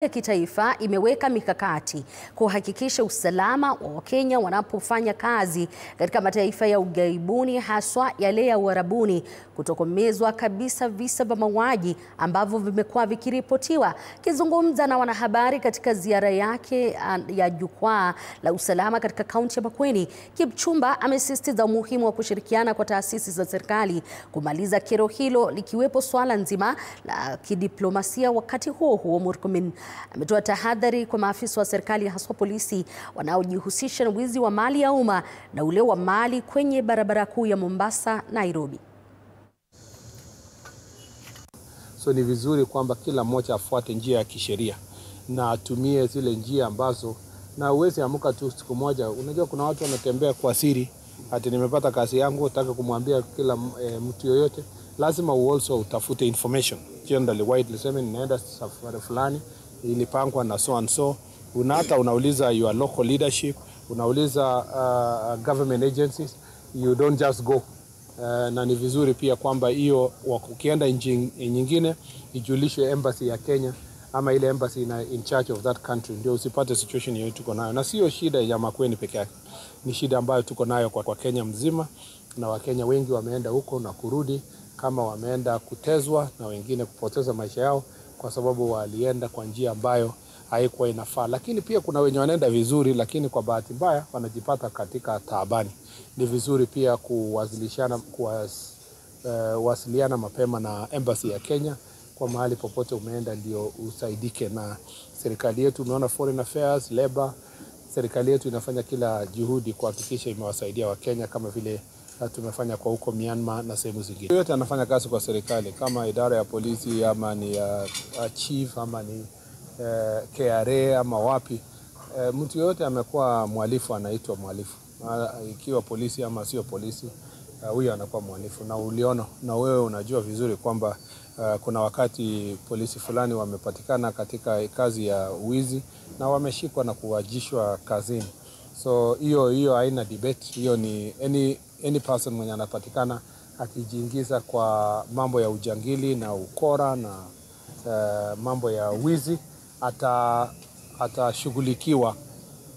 ya kitaifa imeweka mikakati kuhakikisha usalama wa Wakenya wanapofanya kazi katika mataifa ya ughaibuni, haswa yale ya Uarabuni, kutokomezwa kabisa visa vya mauaji ambavyo vimekuwa vikiripotiwa. Akizungumza na wanahabari katika ziara yake ya jukwaa la usalama katika kaunti ya Makueni, Kipchumba amesisitiza umuhimu wa kushirikiana kwa taasisi za serikali kumaliza kero hilo, likiwepo swala nzima la kidiplomasia. Wakati huo Murkomen ametoa tahadhari kwa maafisa wa serikali, haswa polisi, wanaojihusisha na wizi wa mali ya umma na ule wa mali kwenye barabara kuu ya Mombasa Nairobi. So ni vizuri kwamba kila mmoja afuate njia ya kisheria na atumie zile njia ambazo, na uwezi amuka tu siku moja. Unajua kuna watu wanatembea kwa siri, ati nimepata kazi yangu, nataka kumwambia kila mtu yoyote. Lazima also utafute information. Generally widely sema ninaenda safari fulani ilipangwa na so and so. Unauliza your local leadership, unauliza government agencies. You don't just go. Na ni vizuri pia kwamba hiyo ukienda nchi nyingine ijulishwe embassy ya Kenya ama ile embassy in charge of that country, ndio usipate situation hiyo tuko nayo. Na sio shida ya Makueni peke yake, ni shida ambayo tuko nayo kwa Kenya mzima, na Wakenya wengi wameenda huko na kurudi, kama wameenda kutezwa na wengine kupoteza maisha yao kwa sababu walienda kwa njia ambayo haikuwa inafaa. Lakini pia kuna wenye wanaenda vizuri, lakini kwa bahati mbaya wanajipata katika taabani. Ni vizuri pia kuwasiliana mapema na embassy ya Kenya kwa mahali popote umeenda, ndio usaidike na serikali yetu. Umeona Foreign Affairs, Labor, serikali yetu inafanya kila juhudi kuhakikisha imewasaidia Wakenya, kama vile tumefanya kwa huko Myanmar na sehemu zingine. Yote anafanya kazi kwa serikali, kama idara ya polisi ama ni chief ama ni KRA ama wapi, mtu yote amekuwa mhalifu anaitwa mhalifu. Ikiwa polisi ama sio polisi, huyo anakuwa mhalifu. Na uliona na wewe unajua vizuri kwamba kuna wakati polisi fulani wamepatikana katika kazi ya uwizi na wameshikwa na kuwajishwa kazini. So hiyo haina debate. Hiyo ni any person mwenye anapatikana akijiingiza kwa mambo ya ujangili na ukora na mambo ya wizi atashughulikiwa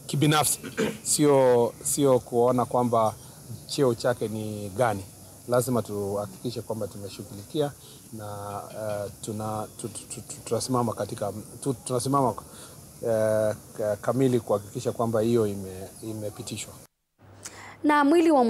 kibinafsi. Sio kuona kwamba cheo chake ni gani. Lazima tuhakikishe kwamba tumeshughulikia na tunasimama kamili kuhakikisha kwamba hiyo imepitishwa. Na mwili wa